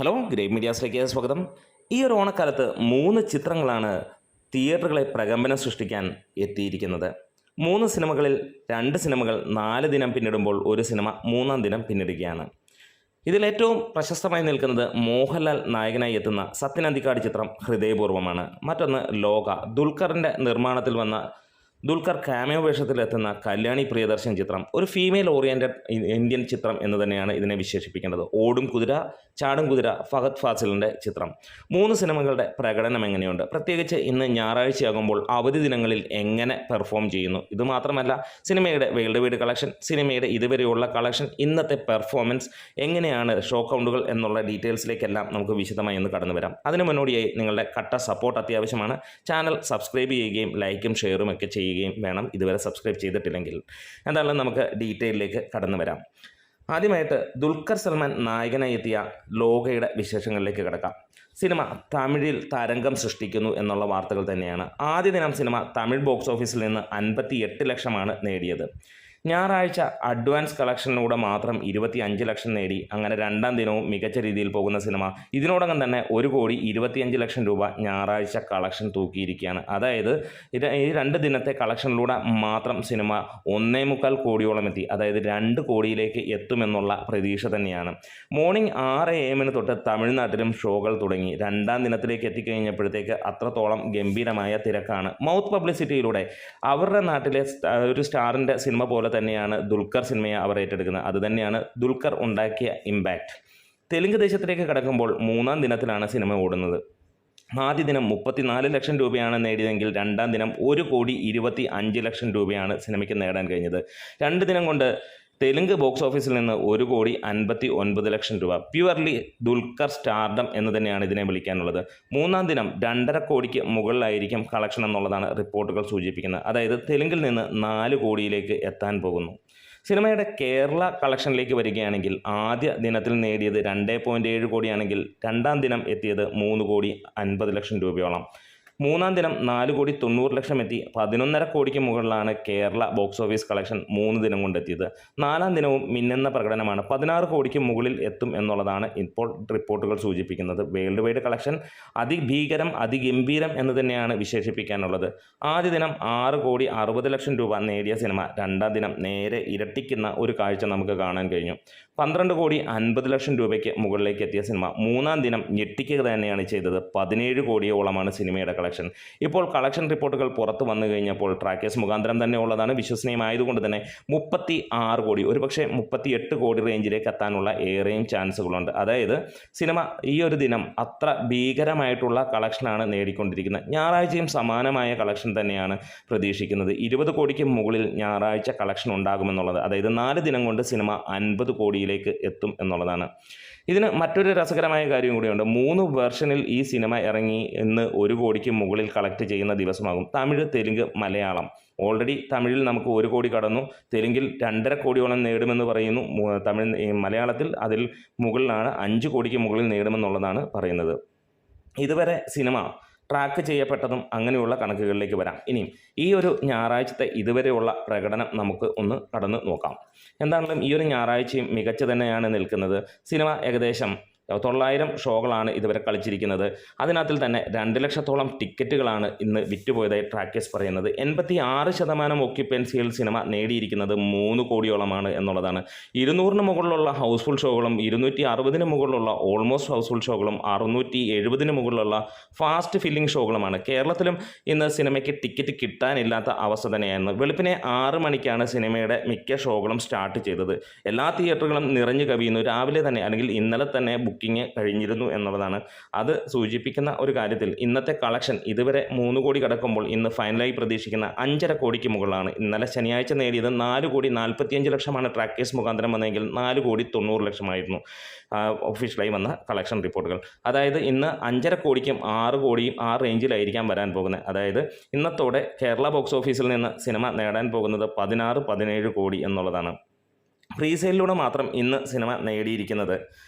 Hello, great മീഡിയാസിലേക്ക് സ്വാഗതം. ഈ ഒരു ഓണക്കാലത്ത് 3 ചിത്രങ്ങളാണ് തിയേറ്ററുകളെ പ്രകമ്പനം സൃഷ്ടിക്കാൻ എത്തിയിരിക്കുന്നത്. 3 സിനിമകളിൽ 2 സിനിമകൾ 4 ദിനം പിന്നിടുമ്പോൾ ഒരു സിനിമ 3-ാം ദിനം പിന്നിടുകയാണ്. ഇതിലേറ്റവും പ്രശസ്തമായി നിൽക്കുന്നത് മോഹൻലാൽ നായകനായി എത്തുന്ന സത്യൻ അന്തിക്കാട് ചിത്രം ഹൃദയപൂർവ്വമാണ്. മറ്റൊന്ന് ലോക, ദുൽഖറിൻ്റെ നിർമ്മാണത്തിൽ വന്ന ദുൽഖർ ക്യാമിയോ വേഷത്തിലെത്തുന്ന കല്യാണി പ്രിയദർശൻ ചിത്രം ഒരു ഫീമെയിൽ ഓറിയൻറ്റഡ് ഇന്ത്യൻ ചിത്രം എന്ന് തന്നെയാണ് ഇതിനെ വിശേഷിപ്പിക്കേണ്ടത്. ഓടും കുതിര ചാടും കുതിര ഫഹദ് ഫാസിലിൻ്റെ ചിത്രം. 3 സിനിമകളുടെ പ്രകടനം എങ്ങനെയുണ്ട്, പ്രത്യേകിച്ച് ഇന്ന് ഞായറാഴ്ചയാകുമ്പോൾ അവധി ദിനങ്ങളിൽ എങ്ങനെ പെർഫോം ചെയ്യുന്നു? ഇതുമാത്രമല്ല, സിനിമയുടെ വേൾഡ് വൈഡ് കളക്ഷൻ, സിനിമയുടെ ഇതുവരെയുള്ള കളക്ഷൻ, ഇന്നത്തെ പെർഫോമൻസ് എങ്ങനെയാണ്, ഷോ കൗണ്ടുകൾ എന്നുള്ള ഡീറ്റെയിൽസിലേക്കെല്ലാം നമുക്ക് വിശദമായി ഒന്ന് കടന്നു വരാം. അതിന് മുന്നോടിയായി നിങ്ങളുടെ കട്ട സപ്പോർട്ട് അത്യാവശ്യമാണ്. ചാനൽ സബ്സ്ക്രൈബ് ചെയ്യുകയും ലൈക്കും ഷെയറും ഒക്കെ ചെയ്യുകയും വേണം, ഇതുവരെ സബ്സ്ക്രൈബ് ചെയ്തിട്ടില്ലെങ്കിൽ. എന്തായാലും നമുക്ക് ഡീറ്റെയിലേക്ക് കടന്നു വരാം. ആദ്യമായിട്ട് ദുൽഖർ സൽമാൻ നായകനായി എത്തിയ ലോകയുടെ വിശേഷങ്ങളിലേക്ക് കിടക്കാം. സിനിമ തമിഴിൽ തരംഗം സൃഷ്ടിക്കുന്നു എന്നുള്ള വാർത്തകൾ തന്നെയാണ്. ആദ്യ ദിനം സിനിമ തമിഴ് ബോക്സ് ഓഫീസിൽ നിന്ന് 58 ലക്ഷമാണ് നേടിയത്. ഞായറാഴ്ച അഡ്വാൻസ് കളക്ഷനിലൂടെ മാത്രം 25 ലക്ഷം നേടി. അങ്ങനെ 2-ാം ദിനവും മികച്ച രീതിയിൽ പോകുന്ന സിനിമ ഇതിനോടകം തന്നെ 1,25,00,000 രൂപ ഞായറാഴ്ച കളക്ഷൻ തൂക്കിയിരിക്കുകയാണ്. അതായത് ഈ 2 ദിനത്തെ കളക്ഷനിലൂടെ മാത്രം സിനിമ 1.25 കോടിയോളം എത്തി. അതായത് 2 കോടിയിലേക്ക് എത്തുമെന്നുള്ള പ്രതീക്ഷ തന്നെയാണ്. മോർണിംഗ് 6 AM തൊട്ട് തമിഴ്നാട്ടിലും ഷോകൾ തുടങ്ങി. 2-ാം ദിനത്തിലേക്ക് എത്തിക്കഴിഞ്ഞപ്പോഴത്തേക്ക് അത്രത്തോളം ഗംഭീരമായ തിരക്കാണ്. മൗത്ത് പബ്ലിസിറ്റിയിലൂടെ അവരുടെ നാട്ടിലെ ഒരു സ്റ്റാറിൻ്റെ സിനിമ പോലെ തന്നെയാണ് ദുൽഖർ സിനിമയെ അവർ ഏറ്റെടുക്കുന്നത്. അതുതന്നെയാണ് ദുൽഖർ ഉണ്ടാക്കിയ ഇമ്പാക്റ്റ്. തെലുങ്ക് ദേശത്തിലേക്ക് കടക്കുമ്പോൾ 3-ാം ദിനത്തിലാണ് സിനിമ ഓടുന്നത്. ആദ്യ ദിനം 34 ലക്ഷം രൂപയാണ് നേടിയതെങ്കിൽ 2-ാം ദിനം 1,25,00,000 രൂപയാണ് സിനിമയ്ക്ക് നേടാൻ കഴിഞ്ഞത്. 2 ദിനം കൊണ്ട് തെലുങ്ക് ബോക്സ് ഓഫീസിൽ നിന്ന് 1,59,00,000 രൂപ. പ്യുവർലി ദുൽഖർ സ്റ്റാർഡം എന്ന് തന്നെയാണ് ഇതിനെ വിളിക്കാനുള്ളത്. 3-ാം ദിനം 2.5 കോടിക്ക് മുകളിലായിരിക്കും കളക്ഷൻ എന്നുള്ളതാണ് റിപ്പോർട്ടുകൾ സൂചിപ്പിക്കുന്നത്. അതായത് തെലുങ്കിൽ നിന്ന് 4 കോടിയിലേക്ക് എത്താൻ പോകുന്നു. സിനിമയുടെ കേരള കളക്ഷനിലേക്ക് വരികയാണെങ്കിൽ ആദ്യ ദിനത്തിൽ നേടിയത് 2.7 കോടിയാണെങ്കിൽ 2-ാം ദിനം എത്തിയത് 3,50,00,000 രൂപയോളം. 3-ാം ദിനം 4,90,00,000 എത്തി. 11.5 കോടിക്ക് മുകളിലാണ് കേരള ബോക്സ് ഓഫീസ് കളക്ഷൻ 3 ദിനം കൊണ്ടെത്തിയത്. 4-ാം ദിനവും മിന്നുന്ന പ്രകടനമാണ്. 16 കോടിക്ക് മുകളിൽ എത്തും എന്നുള്ളതാണ് ഇപ്പോൾ റിപ്പോർട്ടുകൾ സൂചിപ്പിക്കുന്നത്. വേൾഡ് വൈഡ് കളക്ഷൻ അതിഭീകരം, അതിഗംഭീരം എന്ന് തന്നെയാണ് വിശേഷിപ്പിക്കാനുള്ളത്. ആദ്യ ദിനം 6,60,00,000 രൂപ നേടിയ സിനിമ 2-ാം ദിനം നേരെ ഇരട്ടിക്കുന്ന ഒരു കാഴ്ച നമുക്ക് കാണാൻ കഴിഞ്ഞു. 12,50,00,000 രൂപയ്ക്ക് മുകളിലേക്ക് എത്തിയ സിനിമ 3-ാം ദിനം ഞെട്ടിക്കുക തന്നെയാണ് ചെയ്തത്. 17 കോടിയോളമാണ് സിനിമയുടെ കളക്ഷൻ. ഇപ്പോൾ കളക്ഷൻ റിപ്പോർട്ടുകൾ പുറത്തു വന്നു കഴിഞ്ഞപ്പോൾ ട്രാക്കേഴ്സ് മുഖാന്തരം തന്നെ ഉള്ളതാണ്, വിശ്വസനീയമായതുകൊണ്ട് തന്നെ 36 കോടി, ഒരുപക്ഷെ 38 കോടി റേഞ്ചിലേക്ക് എത്താനുള്ള ഏറെയും ചാൻസുകളുണ്ട്. അതായത് സിനിമ ഈ ഒരു ദിനം അത്ര ഭീകരമായിട്ടുള്ള കളക്ഷനാണ് നേടിക്കൊണ്ടിരിക്കുന്നത്. ഞായറാഴ്ചയും സമാനമായ കളക്ഷൻ തന്നെയാണ് പ്രതീക്ഷിക്കുന്നത്. 20 കോടിക്ക് മുകളിൽ ഞായറാഴ്ച കളക്ഷൻ ഉണ്ടാകുമെന്നുള്ളത്. അതായത് 4 ദിനം കൊണ്ട് സിനിമ 50 കോടിയിലേക്ക് എത്തും എന്നുള്ളതാണ്. ഇതിന് മറ്റൊരു രസകരമായ കാര്യം കൂടിയുണ്ട്. 3 വെർഷനിൽ ഈ സിനിമ ഇറങ്ങി ഇന്ന് 1 കോടിക്ക് മുകളിൽ കളക്ട് ചെയ്യുന്ന ദിവസമാകും. തമിഴ്, തെലുങ്ക്, മലയാളം. ഓൾറെഡി തമിഴിൽ നമുക്ക് 1 കോടി കടന്നു. തെലുങ്കിൽ 2.5 കോടിയോളം നേടുമെന്ന് പറയുന്നു. മലയാളത്തിൽ അതിൽ മുകളിലാണ്, 5 കോടിക്ക് മുകളിൽ നേടുമെന്നുള്ളതാണ് പറയുന്നത്. ഇതുവരെ സിനിമ ട്രാക്ക് ചെയ്യപ്പെട്ടതും അങ്ങനെയുള്ള കണക്കുകളിലേക്ക് വരാം. ഇനിയും ഈ ഒരു ഞായറാഴ്ചത്തെ ഇതുവരെയുള്ള പ്രകടനം നമുക്ക് ഒന്ന് കടന്ന് നോക്കാം. എന്താണെങ്കിലും ഈ ഒരു ഞായറാഴ്ചയും മികച്ച തന്നെയാണ് നിൽക്കുന്നത്. സിനിമ ഏകദേശം 900 ഷോകളാണ് ഇതുവരെ കളിച്ചിരിക്കുന്നത്. അതിനകത്തിൽ തന്നെ 2 ലക്ഷത്തോളം ടിക്കറ്റുകളാണ് ഇന്ന് വിറ്റുപോയതായി ട്രാക്കേഴ്സ് പറയുന്നത്. 86% ഓക്യുപ്പൻസിയിൽ സിനിമ നേടിയിരിക്കുന്നത് 3 കോടിയോളമാണ് എന്നുള്ളതാണ്. 200-ന് മുകളിലുള്ള ഹൗസ്ഫുൾ ഷോകളും 260-ന് മുകളിലുള്ള ഓൾമോസ്റ്റ് ഹൗസ്ഫുൾ ഷോകളും 670-ന് മുകളിലുള്ള ഫാസ്റ്റ് ഫില്ലിംഗ് ഷോകളുമാണ്. കേരളത്തിലും ഇന്ന് സിനിമയ്ക്ക് ടിക്കറ്റ് കിട്ടാനില്ലാത്ത അവസ്ഥ തന്നെയായിരുന്നു. വെളുപ്പിനെ 6 മണിക്കാണ് സിനിമയുടെ മിക്ക ഷോകളും സ്റ്റാർട്ട് ചെയ്തത്. എല്ലാ തിയേറ്ററുകളും നിറഞ്ഞു കവിയുന്നു. രാവിലെ തന്നെ അല്ലെങ്കിൽ ഇന്നലെ തന്നെ ബുക്കിംഗ് കഴിഞ്ഞിരുന്നു എന്നുള്ളതാണ്. അത് സൂചിപ്പിക്കുന്ന ഒരു കാര്യത്തിൽ ഇന്നത്തെ കളക്ഷൻ ഇതുവരെ 3 കോടി കടക്കുമ്പോൾ ഇന്ന് ഫൈനലായി പ്രതീക്ഷിക്കുന്ന 5.5 കോടിക്ക് മുകളിലാണ്. ഇന്നലെ ശനിയാഴ്ച നേടിയത് 4,45,00,000 ട്രാക്കേഴ്സ് മുഖാന്തരം വന്നെങ്കിൽ 4,90,00,000 ഒഫീഷ്യലായി വന്ന കളക്ഷൻ റിപ്പോർട്ടുകൾ. അതായത് ഇന്ന് 5.5 കോടിക്കും 6 കോടിയും ആ റേഞ്ചിലായിരിക്കാം വരാൻ പോകുന്നത്. അതായത് ഇന്നത്തോടെ കേരള ബോക്സ് ഓഫീസിൽ നിന്ന് സിനിമ നേടാൻ പോകുന്നത് 16-17 കോടി എന്നുള്ളതാണ്. പ്രീസെയിലൂടെ മാത്രം ഇന്ന് സിനിമ നേടിയിരിക്കുന്നത്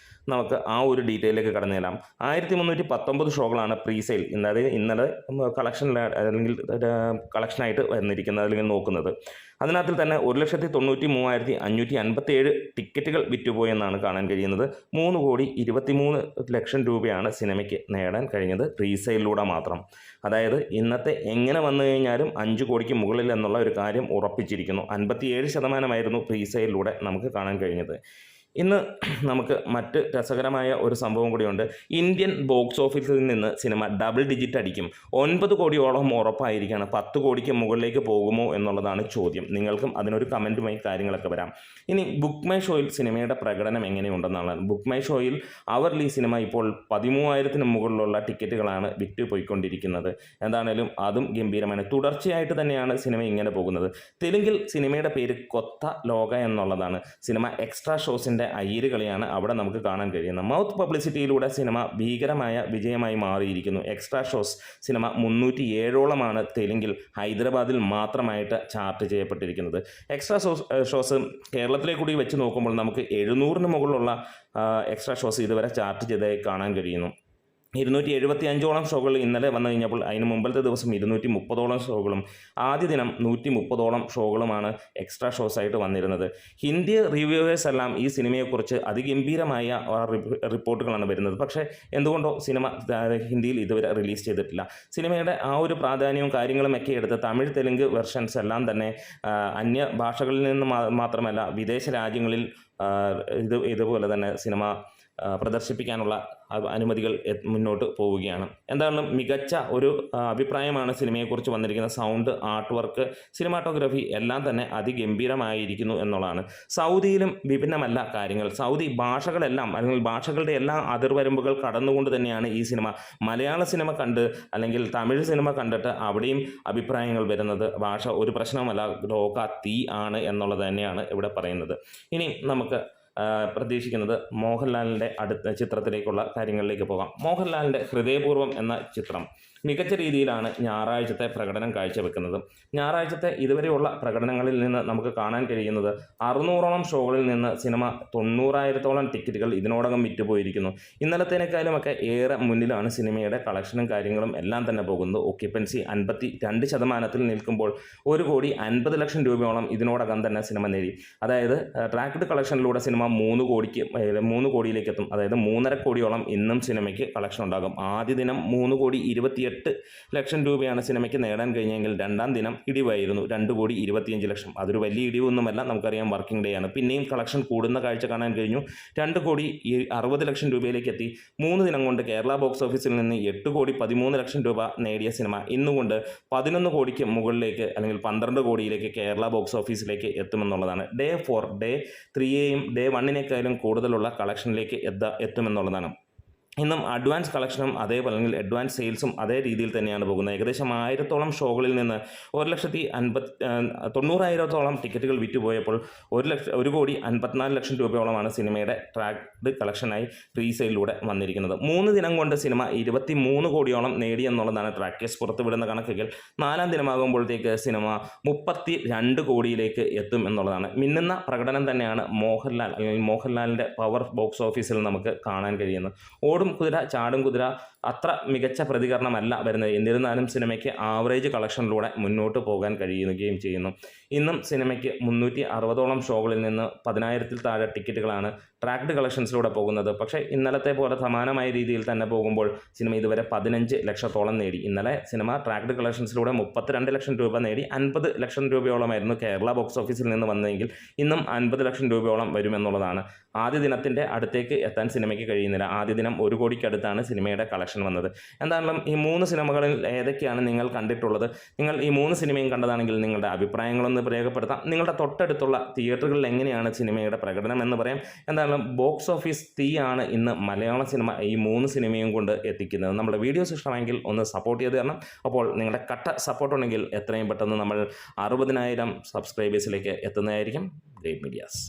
നമുക്ക് ആ ഒരു ഡീറ്റെയിലേക്ക് കടന്നു ചെല്ലാം. 1319 ഷോകളാണ് പ്രീ സെയിൽ ഇന്നലെ കളക്ഷനിൽ അല്ലെങ്കിൽ കളക്ഷനായിട്ട് വന്നിരിക്കുന്നത് അല്ലെങ്കിൽ നോക്കുന്നത്. അതിനകത്തിൽ തന്നെ 1,93,557 ടിക്കറ്റുകൾ വിറ്റുപോയെന്നാണ് കാണാൻ കഴിയുന്നത്. 3,23,00,000 രൂപയാണ് സിനിമയ്ക്ക് നേടാൻ കഴിഞ്ഞത് പ്രീ സെയിലിലൂടെ മാത്രം. അതായത് ഇന്നത്തെ എങ്ങനെ വന്നു കഴിഞ്ഞാലും 5 കോടിക്ക് മുകളിൽ എന്നുള്ള ഒരു കാര്യം ഉറപ്പിച്ചിരിക്കുന്നു. 57% പ്രീ സെയിലിലൂടെ നമുക്ക് കാണാൻ കഴിഞ്ഞത്. ഇന്ന് നമുക്ക് മറ്റ് രസകരമായ ഒരു സംഭവം കൂടിയുണ്ട്. ഇന്ത്യൻ ബോക്സ് ഓഫീസിൽ നിന്ന് സിനിമ ഡബിൾ ഡിജിറ്റ് അടിക്കും. 9 കോടിയോളം ഉറപ്പായിരിക്കുകയാണ്. 10 കോടിക്ക് മുകളിലേക്ക് പോകുമോ എന്നുള്ളതാണ് ചോദ്യം. നിങ്ങൾക്കും അതിനൊരു കമൻറ്റുമായി കാര്യങ്ങളൊക്കെ വരാം. ഇനി ബുക്ക് മൈ ഷോയിൽ സിനിമയുടെ പ്രകടനം എങ്ങനെയുണ്ടെന്നാണ്. ബുക്ക് മൈ ഷോയിൽ അവർലി സിനിമ ഇപ്പോൾ 13,000 മുകളിലുള്ള ടിക്കറ്റുകളാണ് വിറ്റ് പോയിക്കൊണ്ടിരിക്കുന്നത്. എന്താണേലും അതും ഗംഭീരമാണ്. തുടർച്ചയായിട്ട് തന്നെയാണ് സിനിമ ഇങ്ങനെ പോകുന്നത്. തെലുങ്കിൽ സിനിമയുടെ പേര് കൊത്ത ലോക എന്നുള്ളതാണ്. സിനിമ എക്സ്ട്രാ ഷോസിൻ്റെ അയ്യരുകളിയാണ് അവിടെ നമുക്ക് കാണാൻ കഴിയുന്നത്. മൗത്ത് പബ്ലിസിറ്റിയിലൂടെ സിനിമ ഭീകരമായ വിജയമായി മാറിയിരിക്കുന്നു. എക്സ്ട്രാ ഷോസ് സിനിമ 307ഓളമാണ് തെലുങ്കിൽ ഹൈദരാബാദിൽ മാത്രമായിട്ട് ചാർട്ട് ചെയ്യപ്പെട്ടിരിക്കുന്നത്. എക്സ്ട്രാ ഷോസ് കേരളത്തിലെ കൂടി വെച്ച് നോക്കുമ്പോൾ നമുക്ക് 700 മുകളിലുള്ള എക്സ്ട്രാ ഷോസ് ഇതുവരെ ചാർട്ട് ചെയ്തതായി കാണാൻ കഴിയുന്നു. 275ഓളം ഷോകൾ ഇന്നലെ വന്നു കഴിഞ്ഞപ്പോൾ അതിന് മുമ്പത്തെ ദിവസം 230ഓളം ഷോകളും ആദ്യ ദിനം 130ഓളം ഷോകളുമാണ് എക്സ്ട്രാ ഷോസായിട്ട് വന്നിരുന്നത്. ഹിന്ദി റിവ്യൂവേഴ്സ് എല്ലാം ഈ സിനിമയെക്കുറിച്ച് അതിഗംഭീരമായ റിപ്പോർട്ടുകളാണ് വരുന്നത്. പക്ഷേ എന്തുകൊണ്ടോ സിനിമ ഹിന്ദിയിൽ ഇതുവരെ റിലീസ് ചെയ്തിട്ടില്ല. സിനിമയുടെ ആ ഒരു പ്രാധാന്യവും കാര്യങ്ങളും ഒക്കെ എടുത്ത് തമിഴ് തെലുങ്ക് വെർഷൻസ് എല്ലാം തന്നെ അന്യ ഭാഷകളിൽ നിന്ന് മാത്രമല്ല വിദേശ രാജ്യങ്ങളിൽ ഇതുപോലെ തന്നെ സിനിമ പ്രദർശിപ്പിക്കാനുള്ള അനുമതികൾ മുന്നോട്ട് പോവുകയാണ്. എന്തായാലും മികച്ച ഒരു അഭിപ്രായമാണ് സിനിമയെക്കുറിച്ച് വന്നിരിക്കുന്നത്. സൗണ്ട്, ആർട്ട് വർക്ക്, സിനിമാറ്റോഗ്രഫി എല്ലാം തന്നെ അതിഗംഭീരമായിരിക്കുന്നു എന്നുള്ളതാണ്. സൗദിയിലും വിഭിന്നമല്ല കാര്യങ്ങൾ. സൗദി ഭാഷകളെല്ലാം അല്ലെങ്കിൽ ഭാഷകളുടെ എല്ലാ അതിർവരമ്പുകൾ കടന്നുകൊണ്ട് തന്നെയാണ് ഈ സിനിമ മലയാള സിനിമ കണ്ട് അല്ലെങ്കിൽ തമിഴ് സിനിമ കണ്ടിട്ട് അവിടെയും അഭിപ്രായങ്ങൾ വരുന്നത്. ഭാഷ ഒരു പ്രശ്നമല്ല, ലോക തീ ആണ് എന്നുള്ളത് തന്നെയാണ് ഇവിടെ പറയുന്നത്. ഇനി നമുക്ക് പ്രതീക്ഷിക്കുന്നത് മോഹൻലാലിൻ്റെ അടുത്ത ചിത്രത്തിലേക്കുള്ള കാര്യങ്ങളിലേക്ക് പോകാം. മോഹൻലാലിൻ്റെ ഹൃദയപൂർവ്വം എന്ന ചിത്രം മികച്ച രീതിയിലാണ് ഞായറാഴ്ചത്തെ പ്രകടനം കാഴ്ചവെക്കുന്നത്. ഞായറാഴ്ചത്തെ ഇതുവരെയുള്ള പ്രകടനങ്ങളിൽ നിന്ന് നമുക്ക് കാണാൻ കഴിയുന്നത് 600ഓളം ഷോകളിൽ നിന്ന് സിനിമ 90,000ഓളം ടിക്കറ്റുകൾ ഇതിനോടകം വിറ്റുപോയിരിക്കുന്നു. ഇന്നലത്തേനേക്കാളുമൊക്കെ ഏറെ മുന്നിലാണ് സിനിമയുടെ കളക്ഷനും കാര്യങ്ങളും എല്ലാം തന്നെ പോകുന്നത്. ഓക്യുപ്പൻസി 52% നിൽക്കുമ്പോൾ 1,50,00,000 രൂപയോളം ഇതിനോടകം തന്നെ സിനിമ നേടി. അതായത് ട്രാക്ക്ഡ് കളക്ഷനിലൂടെ സിനിമ 3 കോടിയിലേക്ക് എത്തും. അതായത് 3.5 കോടിയോളം ഇന്നും സിനിമയ്ക്ക് കളക്ഷൻ ഉണ്ടാകും. ആദ്യ ദിനം 3,28,00,000 രൂപയാണ് സിനിമയ്ക്ക് നേടാൻ കഴിഞ്ഞെങ്കിൽ രണ്ടാം ദിനം ഇടിവായിരുന്നു 2,25,00,000. അതൊരു വലിയ ഇടിവൊന്നുമല്ല, നമുക്കറിയാം വർക്കിംഗ് ഡേ ആണ്. പിന്നെയും കളക്ഷൻ കൂടുന്ന കാഴ്ച കാണാൻ കഴിഞ്ഞു. 2,60,00,000 രൂപയിലേക്ക് എത്തി. 3 ദിനം കൊണ്ട് കേരള ബോക്സ് ഓഫീസിൽ നിന്ന് 8,13,00,000 രൂപ നേടിയ സിനിമ ഇന്നുകൊണ്ട് 11 കോടിക്ക് മുകളിലേക്ക് അല്ലെങ്കിൽ 12 കോടിയിലേക്ക് കേരള ബോക്സ് ഓഫീസിലേക്ക് എത്തുമെന്നുള്ളതാണ്. ഡേ 4, ഡേ 3യെയും ഡേ 1നേക്കാളും കൂടുതലുള്ള കളക്ഷനിലേക്ക് എത്തുമെന്നുള്ളതാണ്. ഇന്നും അഡ്വാൻസ് കളക്ഷനും അതേപോലെ അല്ലെങ്കിൽ അഡ്വാൻസ് സെയിൽസും അതേ രീതിയിൽ തന്നെയാണ് പോകുന്നത്. ഏകദേശം 1000ഓളം ഷോകളിൽ നിന്ന് 1,90,000ഓളം ടിക്കറ്റുകൾ വിറ്റുപോയപ്പോൾ 1,54,00,000 രൂപയോളമാണ് സിനിമയുടെ ട്രാക്ക്ഡ് കളക്ഷനായി പ്രീ സെയിലിലൂടെ വന്നിരിക്കുന്നത്. 3 ദിനം കൊണ്ട് സിനിമ 23 കോടിയോളം നേടി എന്നുള്ളതാണ് ട്രാക്കേഴ്സ് പുറത്തുവിടുന്ന കണക്കുകൾ. 4ാം ദിനമാകുമ്പോഴത്തേക്ക് സിനിമ 32 കോടിയിലേക്ക് എത്തും എന്നുള്ളതാണ്. മിന്നുന്ന പ്രകടനം തന്നെയാണ് മോഹൻലാലിൻ്റെ പവർ ബോക്സ് ഓഫീസിൽ നമുക്ക് കാണാൻ കഴിയുന്നത്. ഓടും കുതിര ചാടും കുതിര അത്ര മികച്ച പ്രതികരണമല്ല വരുന്നത്. എന്നിരുന്നാലും സിനിമയ്ക്ക് ആവറേജ് കളക്ഷനിലൂടെ മുന്നോട്ട് പോകാൻ കഴിയുകയും ചെയ്യുന്നു. ഇന്നും സിനിമയ്ക്ക് 360ഓളം ഷോകളിൽ നിന്ന് 10,000-ൽ താഴെ ടിക്കറ്റുകളാണ് ട്രാക്ക്ഡ് കളക്ഷൻസിലൂടെ പോകുന്നത്. പക്ഷേ ഇന്നലത്തെ പോലെ സമാനമായ രീതിയിൽ തന്നെ പോകുമ്പോൾ സിനിമ ഇതുവരെ 15 ലക്ഷത്തോളം നേടി. ഇന്നലെ സിനിമ ട്രാക്ക്ഡ് കളക്ഷൻസിലൂടെ 32 ലക്ഷം രൂപ നേടി. 50 ലക്ഷം രൂപയോളമായിരുന്നു കേരള ബോക്സ് ഓഫീസിൽ നിന്ന് വന്നതെങ്കിൽ ഇന്നും 50 ലക്ഷം രൂപയോളം വരുമെന്നുള്ളതാണ്. ആദ്യ ദിനത്തിൻ്റെ അടുത്തേക്ക് എത്താൻ സിനിമയ്ക്ക് കഴിയുന്നില്ല. ആദ്യ ദിനം 1 കോടിക്കടുത്താണ് സിനിമയുടെ കളക്ഷൻ വന്നത്. എന്തായാലും ഈ 3 സിനിമകളിൽ ഏതൊക്കെയാണ് നിങ്ങൾ കണ്ടിട്ടുള്ളത്? നിങ്ങൾ ഈ 3 സിനിമയും കണ്ടതാണെങ്കിൽ നിങ്ങളുടെ അഭിപ്രായങ്ങളൊന്ന് രേഖപ്പെടുത്താം. നിങ്ങളുടെ തൊട്ടടുത്തുള്ള തിയേറ്ററുകളിൽ എങ്ങനെയാണ് സിനിമയുടെ പ്രകടനം എന്ന് പറയാം. എന്തായാലും ബോക്സ് ഓഫീസ് തീയാണ് ഇന്ന് മലയാള സിനിമ ഈ 3 സിനിമയും കൊണ്ട് എത്തിക്കുന്നത്. നമ്മുടെ വീഡിയോസ് ഇഷ്ടമെങ്കിൽ ഒന്ന് സപ്പോർട്ട് ചെയ്ത് തരണം. അപ്പോൾ നിങ്ങളുടെ കട്ട സപ്പോർട്ട് ഉണ്ടെങ്കിൽ എത്രയും പെട്ടെന്ന് നമ്മൾ 60,000 സബ്സ്ക്രൈബേഴ്സിലേക്ക് എത്തുന്നതായിരിക്കും. Great medias.